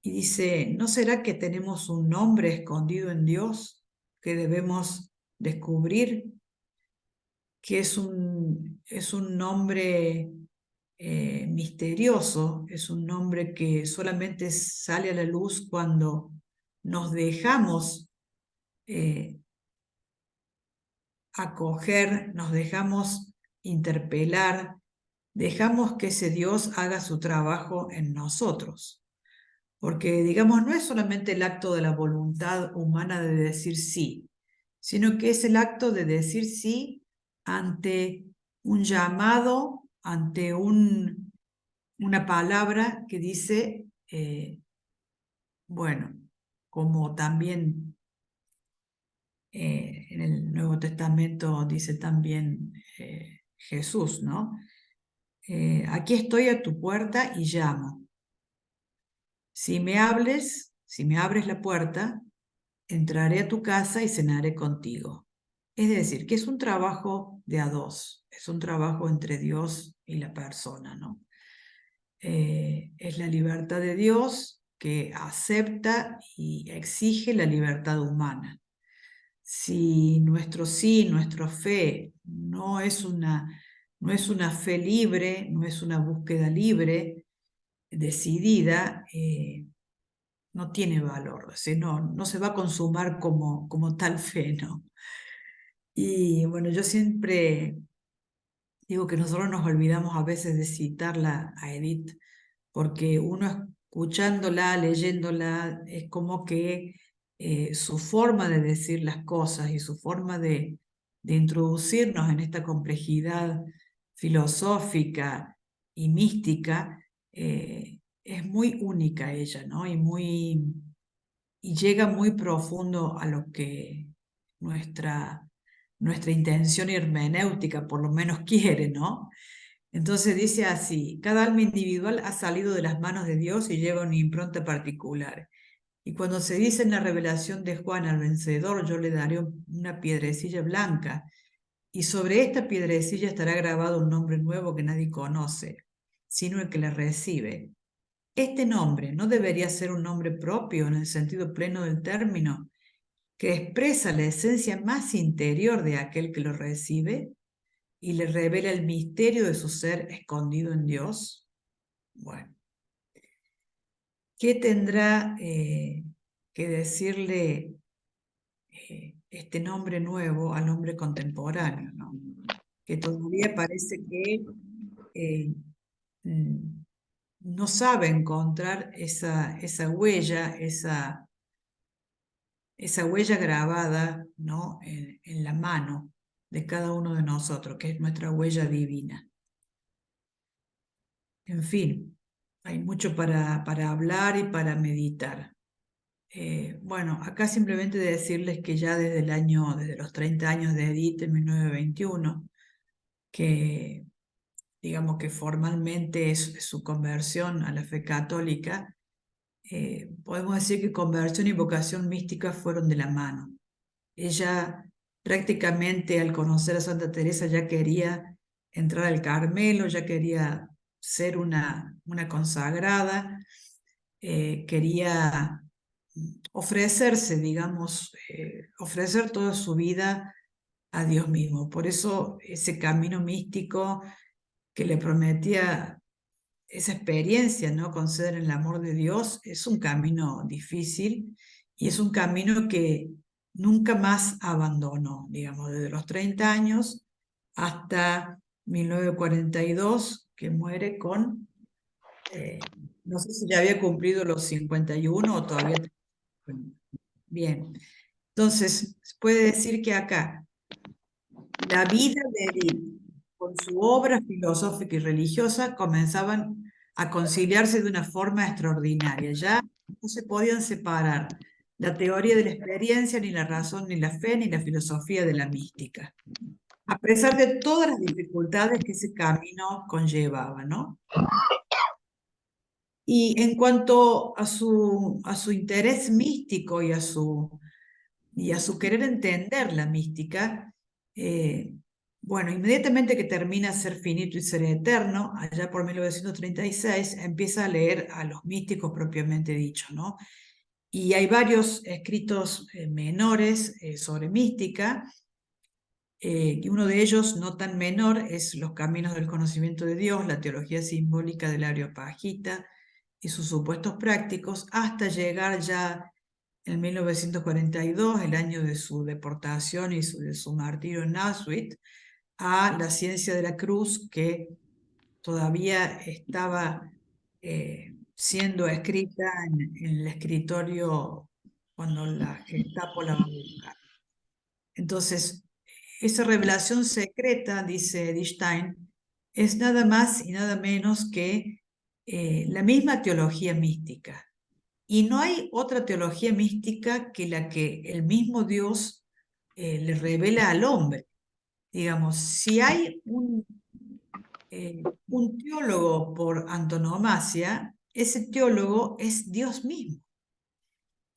[SPEAKER 1] Y dice, ¿no será que tenemos un nombre escondido en Dios que debemos descubrir? Que es un nombre misterioso, es un nombre que solamente sale a la luz cuando nos dejamos eh, acoger, nos dejamos interpelar, dejamos que ese Dios haga su trabajo en nosotros. Porque, digamos, no es solamente el acto de la voluntad humana de decir sí, sino que es el acto de decir sí ante un llamado, ante una palabra que dice, bueno, como también en el Nuevo Testamento dice también Jesús, ¿no? Aquí estoy a tu puerta y llamo. Si me abres la puerta, entraré a tu casa y cenaré contigo. Es decir, que es un trabajo de a dos, es un trabajo entre Dios y la persona, ¿no? Es la libertad de Dios que acepta y exige la libertad humana. Si nuestro sí, nuestra fe no es una fe libre, no es una búsqueda libre, decidida, no tiene valor, o sea, no se va a consumar como tal fe, ¿no? Y bueno, yo siempre digo que nosotros nos olvidamos a veces de citarla a Edith, porque uno escuchándola, leyéndola, es como que su forma de decir las cosas y su forma de introducirnos en esta complejidad filosófica y mística, es muy única ella, ¿no? Y llega muy profundo a lo que nuestra intención hermenéutica por lo menos quiere, ¿no? Entonces dice así, cada alma individual ha salido de las manos de Dios y lleva una impronta particular. Y cuando se dice en la revelación de Juan al vencedor, yo le daré una piedrecilla blanca, y sobre esta piedrecilla estará grabado un nombre nuevo que nadie conoce, sino el que la recibe. Este nombre no debería ser un nombre propio en el sentido pleno del término, que expresa la esencia más interior de aquel que lo recibe y le revela el misterio de su ser escondido en Dios. Bueno, ¿qué tendrá que decirle este nombre nuevo al hombre contemporáneo, ¿no? Que todavía parece que eh, mm, no sabe encontrar esa huella, esa huella grabada, ¿no? En la mano de cada uno de nosotros, que es nuestra huella divina. En fin, hay mucho para hablar y para meditar. Bueno, acá simplemente decirles que ya desde los 30 años de Edith en 1921, que digamos que formalmente es su conversión a la fe católica, podemos decir que conversión y vocación mística fueron de la mano. Ella prácticamente al conocer a Santa Teresa ya quería entrar al Carmelo, ya quería ser una consagrada. quería ofrecerse, digamos, ofrecer toda su vida a Dios mismo. Por eso ese camino místico que le prometía esa experiencia, ¿no? Conceder el amor de Dios, es un camino difícil y es un camino que nunca más abandonó, digamos, desde los 30 años hasta 1942, que muere con, no sé si ya había cumplido los 51 o todavía. Bien, entonces puede decir que acá la vida de Edith, con su obra filosófica y religiosa, comenzaban a conciliarse de una forma extraordinaria. Ya no se podían separar la teoría de la experiencia, ni la razón, ni la fe, ni la filosofía de la mística, a pesar de todas las dificultades que ese camino conllevaba, ¿no? Y en cuanto a su interés místico y a su querer entender la mística, eh, bueno, inmediatamente que termina Ser finito y ser eterno, allá por 1936, empieza a leer a los místicos propiamente dicho, ¿no? Y hay varios escritos menores sobre mística, y uno de ellos, no tan menor, es Los caminos del conocimiento de Dios, la teología simbólica del Areopagita y sus supuestos prácticos, hasta llegar ya en 1942, el año de su deportación y de su martirio en Auschwitz, a la ciencia de la cruz, que todavía estaba siendo escrita en el escritorio cuando la Gestapo la va a buscar. Entonces, esa revelación secreta, dice Edith Stein, es nada más y nada menos que la misma teología mística. Y no hay otra teología mística que la que el mismo Dios le revela al hombre. Digamos, si hay un teólogo por antonomasia, ese teólogo es Dios mismo.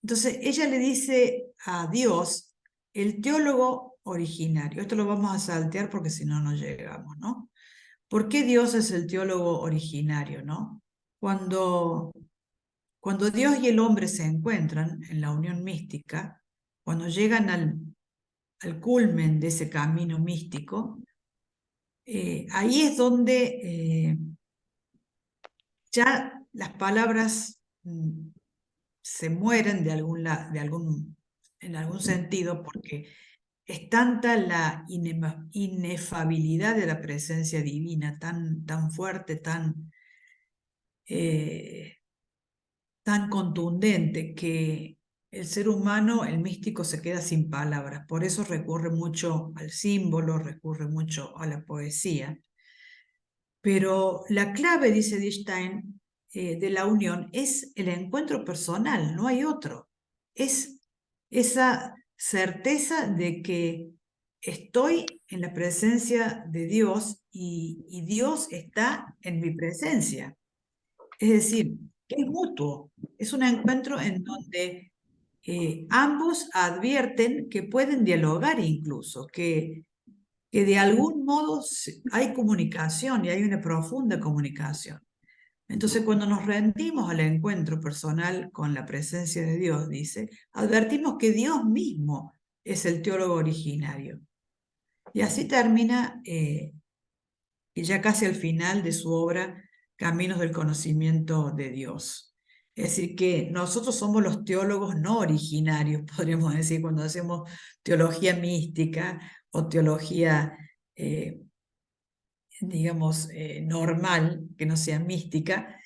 [SPEAKER 1] Entonces, ella le dice a Dios, el teólogo originario. Esto lo vamos a saltear porque si no, no llegamos, ¿no? ¿Por qué Dios es el teólogo originario, no? Cuando Dios y el hombre se encuentran en la unión mística, cuando llegan al culmen de ese camino místico, ahí es donde ya las palabras se mueren en algún sentido, porque es tanta la inefabilidad de la presencia divina, tan fuerte, eh, tan contundente, que el ser humano, el místico, se queda sin palabras. Por eso recurre mucho al símbolo, recurre mucho a la poesía. Pero la clave, dice Stein, de la unión es el encuentro personal, no hay otro. Es esa certeza de que estoy en la presencia de Dios y Dios está en mi presencia. Es decir, que es mutuo, es un encuentro en donde ambos advierten que pueden dialogar incluso, que de algún modo hay comunicación y hay una profunda comunicación. Entonces, cuando nos rendimos al encuentro personal con la presencia de Dios, dice, advertimos que Dios mismo es el teólogo originario. Y así termina, y ya casi al final de su obra, Caminos del conocimiento de Dios. Es decir, que nosotros somos los teólogos no originarios, podríamos decir, cuando hacemos teología mística o teología, digamos, normal, que no sea mística.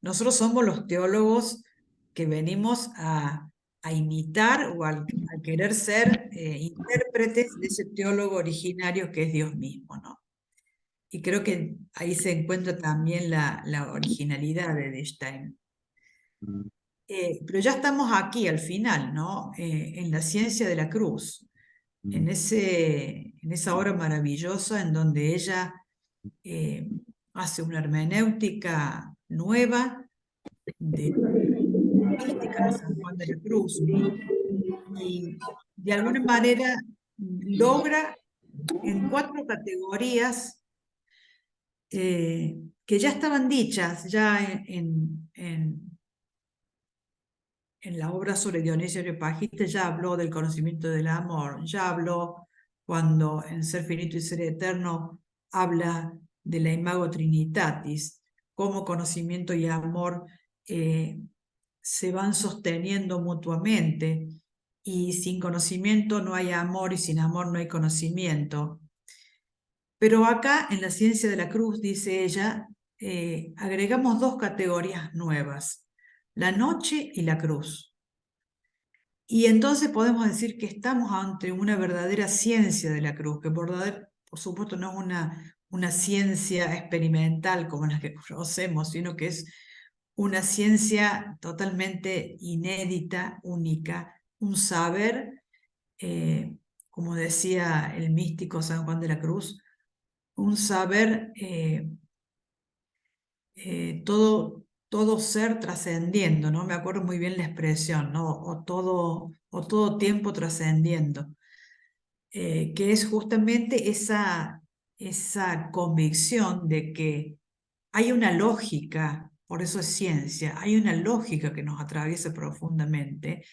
[SPEAKER 1] Nosotros somos los teólogos que venimos a imitar o al querer ser intérpretes de ese teólogo originario que es Dios mismo, ¿no? Y creo que ahí se encuentra también la originalidad de Stein. Pero ya estamos aquí al final, ¿no? En la ciencia de la cruz, en esa obra maravillosa en donde ella eh, hace una hermenéutica nueva de mística de San Juan de la Cruz, y de alguna manera logra en 4 categorías que ya estaban dichas, ya en la obra sobre Dionisio Areopagita ya habló del conocimiento del amor, ya habló cuando en Ser Finito y Ser Eterno habla de la Imago Trinitatis, cómo conocimiento y amor se van sosteniendo mutuamente, y sin conocimiento no hay amor y sin amor no hay conocimiento. Pero acá en la ciencia de la cruz, dice ella, agregamos dos categorías nuevas, la noche y la cruz. Y entonces podemos decir que estamos ante una verdadera ciencia de la cruz, que por supuesto no es una ciencia experimental como la que conocemos, sino que es una ciencia totalmente inédita, única, un saber, como decía el místico San Juan de la Cruz, un saber, todo ser trascendiendo, ¿no? Me acuerdo muy bien la expresión, ¿no? O todo tiempo trascendiendo, que es justamente esa convicción de que hay una lógica, por eso es ciencia, hay una lógica que nos atraviesa profundamente,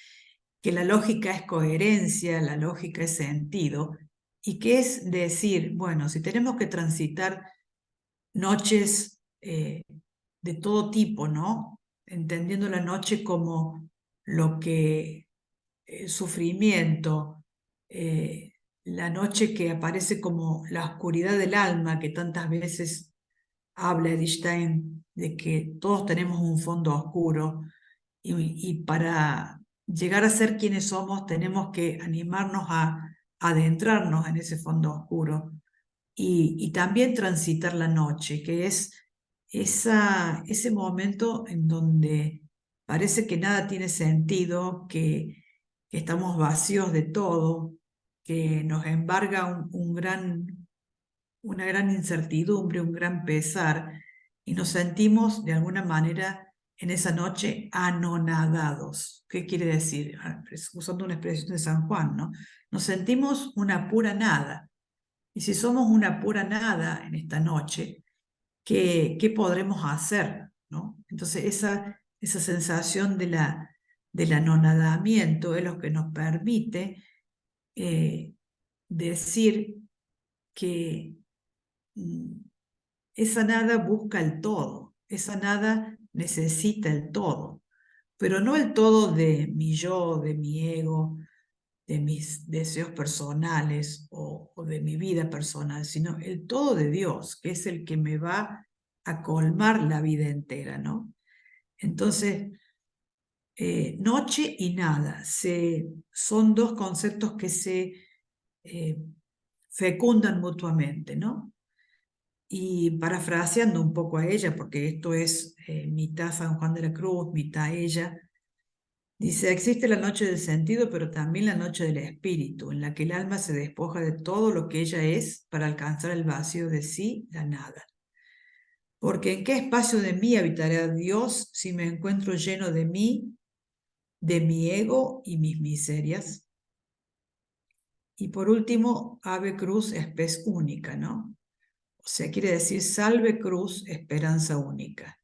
[SPEAKER 1] que la lógica es coherencia, la lógica es sentido, y que es decir, bueno, si tenemos que transitar noches de todo tipo, ¿no? Entendiendo la noche como lo que sufrimiento, eh, la noche que aparece como la oscuridad del alma, que tantas veces habla Edith Stein de que todos tenemos un fondo oscuro, y para llegar a ser quienes somos tenemos que animarnos a adentrarnos en ese fondo oscuro, y también transitar la noche, que es ese momento en donde parece que nada tiene sentido, que estamos vacíos de todo, que nos embarga una gran incertidumbre, un gran pesar, y nos sentimos de alguna manera en esa noche anonadados. ¿Qué quiere decir? Usando una expresión de San Juan, ¿no? Nos sentimos una pura nada. Y si somos una pura nada en esta noche, ¿qué podremos hacer? ¿No? Entonces esa sensación del anonadamiento es lo que nos permite decir que mm, esa nada busca el todo, esa nada necesita el todo, pero no el todo de mi yo, de mi ego, de mis deseos personales o de mi vida personal, sino el todo de Dios, que es el que me va a colmar la vida entera, ¿no? Entonces, noche y nada son dos conceptos que se eh, fecundan mutuamente, ¿no? Y parafraseando un poco a ella, porque esto es mitad San Juan de la Cruz, mitad ella, dice: existe la noche del sentido, pero también la noche del espíritu, en la que el alma se despoja de todo lo que ella es para alcanzar el vacío de sí, la nada. Porque ¿en qué espacio de mí habitará Dios si me encuentro lleno de mí, de mi ego y mis miserias? Y por último, ave cruz espes única, ¿no? O sea, quiere decir salve cruz, esperanza única.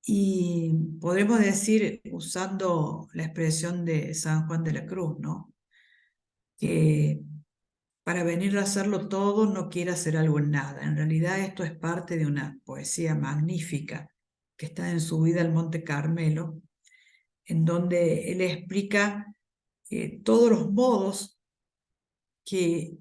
[SPEAKER 1] Y podremos decir, usando la expresión de San Juan de la Cruz, ¿no? Que para venir a hacerlo todo no quiere hacer algo en nada. En realidad esto es parte de una poesía magnífica que está en su vida al Monte Carmelo, en donde él explica todos los modos que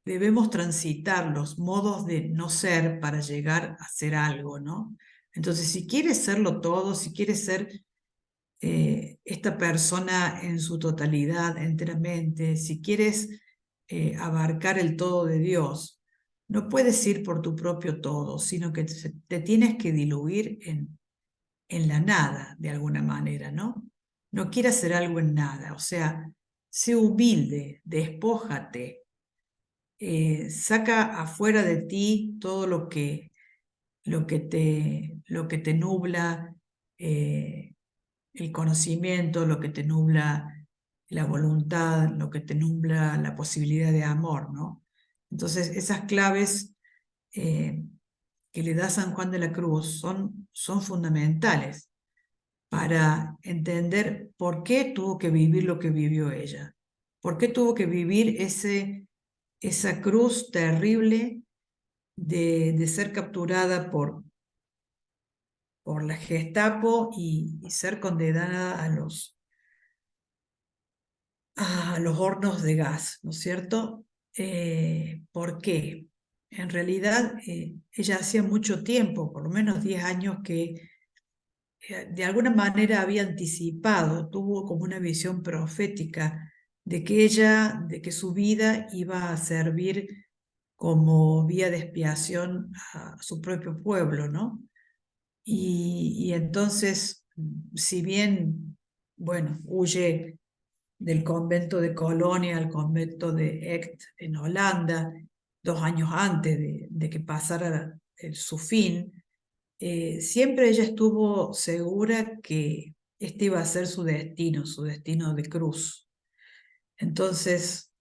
[SPEAKER 1] debemos transitar, los modos de no ser para llegar a ser algo, ¿no? Entonces, si quieres serlo todo, si quieres ser esta persona en su totalidad, enteramente, si quieres abarcar el todo de Dios, no puedes ir por tu propio todo, sino que te tienes que diluir en la nada, de alguna manera, ¿no? No quieras hacer algo en nada, o sea, sé humilde, despójate, saca afuera de ti todo lo que te nubla, el conocimiento, lo que te nubla la voluntad, lo que te nubla la posibilidad de amor, ¿no? Entonces, esas claves que le da San Juan de la Cruz son fundamentales para entender por qué tuvo que vivir lo que vivió ella, por qué tuvo que vivir esa cruz terrible de ser capturada por la Gestapo y ser condenada a los hornos de gas, ¿no es cierto? ¿Por qué? En realidad, ella hacía mucho tiempo, por lo menos 10 años, que de alguna manera había anticipado, tuvo como una visión profética de que su vida iba a servir como vía de expiación a su propio pueblo, ¿no? Y entonces, si bien, bueno, huye del convento de Colonia al convento de Echt en Holanda, 2 años antes de que pasara su fin, siempre ella estuvo segura que este iba a ser su destino de cruz. Entonces,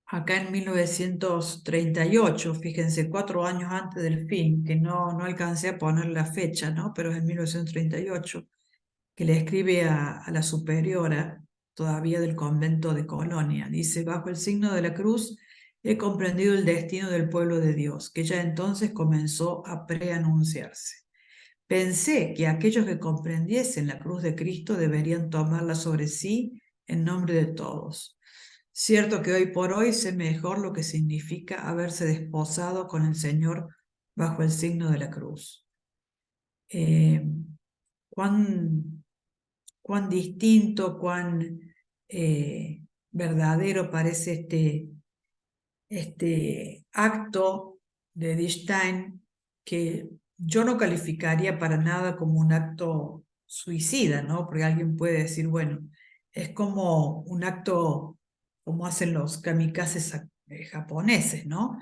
[SPEAKER 1] acá en 1938, fíjense, 4 años antes del fin, que no alcancé a poner la fecha, ¿no? Pero es en 1938, que le escribe a la superiora, todavía del convento de Colonia. Dice: bajo el signo de la cruz he comprendido el destino del pueblo de Dios, que ya entonces comenzó a preanunciarse. Pensé que aquellos que comprendiesen la cruz de Cristo deberían tomarla sobre sí en nombre de todos. Cierto que hoy por hoy sé mejor lo que significa haberse desposado con el Señor bajo el signo de la cruz. Eh, cuán, cuán distinto, cuán verdadero parece este acto de Edith Stein, que yo no calificaría para nada como un acto suicida, ¿no? Porque alguien puede decir, bueno, es como un acto como hacen los kamikazes japoneses, ¿no?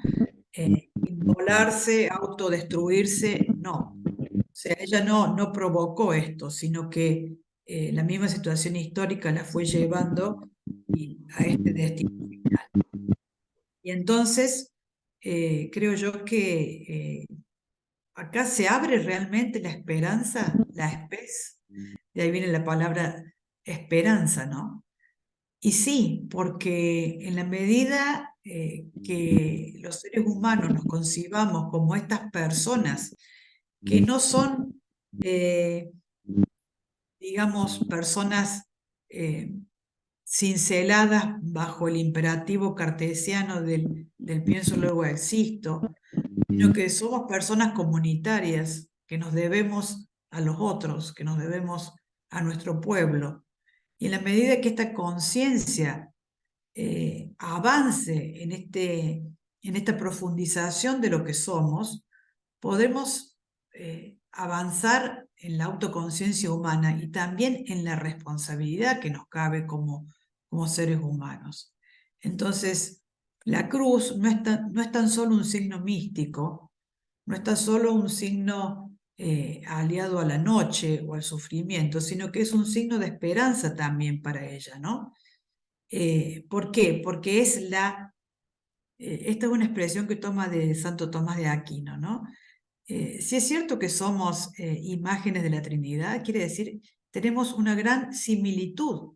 [SPEAKER 1] Inmolarse, autodestruirse, no. O sea, ella no provocó esto, sino que la misma situación histórica la fue llevando a este destino final. Y entonces, creo yo que acá se abre realmente la esperanza, la espes, de ahí viene la palabra esperanza, ¿no? Y sí, porque en la medida que los seres humanos nos concibamos como estas personas que no son, eh, digamos, personas eh, cinceladas bajo el imperativo cartesiano del pienso luego existo, sino que somos personas comunitarias que nos debemos a los otros, que nos debemos a nuestro pueblo. Y en la medida que esta conciencia avance en esta profundización de lo que somos, podremos avanzar en la autoconciencia humana y también en la responsabilidad que nos cabe como seres humanos. Entonces, la cruz no es tan solo un signo místico, no es tan solo un signo aliado a la noche o al sufrimiento, sino que es un signo de esperanza también para ella, ¿no? ¿Por qué? Porque esta es una expresión que toma de Santo Tomás de Aquino, ¿no? Si es cierto que somos imágenes de la Trinidad, quiere decir, tenemos una gran similitud.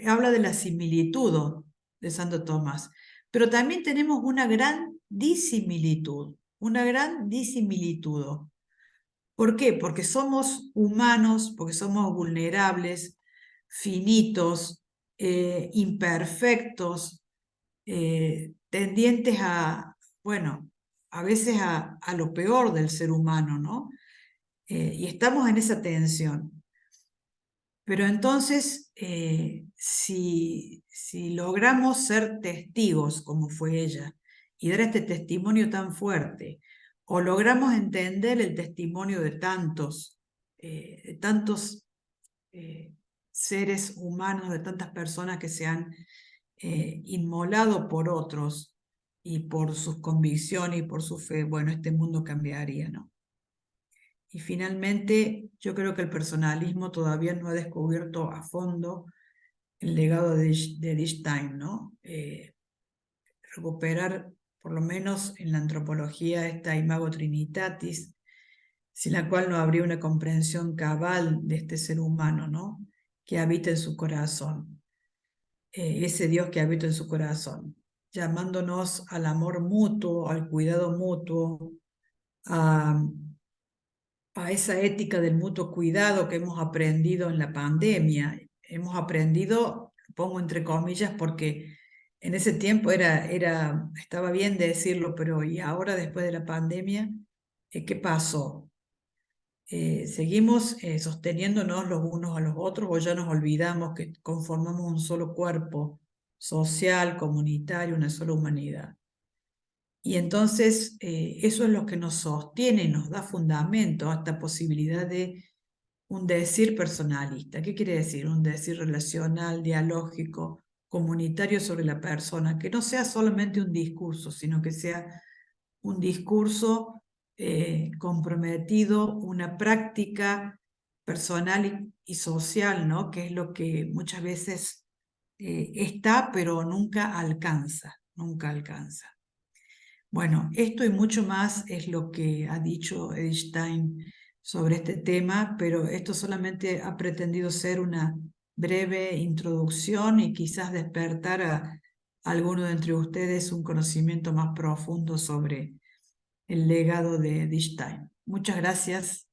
[SPEAKER 1] Habla de la similitud de Santo Tomás, pero también tenemos una gran disimilitud, una gran disimilitud. ¿Por qué? Porque somos humanos, porque somos vulnerables, finitos, imperfectos, tendientes bueno, a veces a lo peor del ser humano, ¿no? Y estamos en esa tensión. Pero entonces, si logramos ser testigos, como fue ella, y dar este testimonio tan fuerte, o logramos entender el testimonio de tantos seres humanos, de tantas personas que se han inmolado por otros y por sus convicciones y por su fe, bueno, este mundo cambiaría, ¿no? Y finalmente, yo creo que el personalismo todavía no ha descubierto a fondo el legado de Edith Stein, ¿no? Recuperar por lo menos en la antropología, esta imago trinitatis, sin la cual no habría una comprensión cabal de este ser humano, ¿no? Que habita en su corazón, ese Dios que habita en su corazón, llamándonos al amor mutuo, al cuidado mutuo, a, a esa ética del mutuo cuidado que hemos aprendido en la pandemia. Hemos aprendido, lo pongo entre comillas, porque en ese tiempo estaba bien de decirlo, pero ¿y ahora después de la pandemia, qué pasó? ¿Seguimos sosteniéndonos los unos a los otros o ya nos olvidamos que conformamos un solo cuerpo social, comunitario, una sola humanidad? Y entonces eso es lo que nos sostiene y nos da fundamento a esta posibilidad de un decir personalista. ¿Qué quiere decir? Un decir relacional, dialógico, comunitario sobre la persona, que no sea solamente un discurso, sino que sea un discurso comprometido, una práctica personal y social, ¿no? Que es lo que muchas veces está, pero nunca alcanza, nunca alcanza. Bueno, esto y mucho más es lo que ha dicho Edith Stein sobre este tema, pero esto solamente ha pretendido ser una breve introducción y quizás despertar a alguno de entre ustedes un conocimiento más profundo sobre el legado de Edith Stein. Muchas gracias.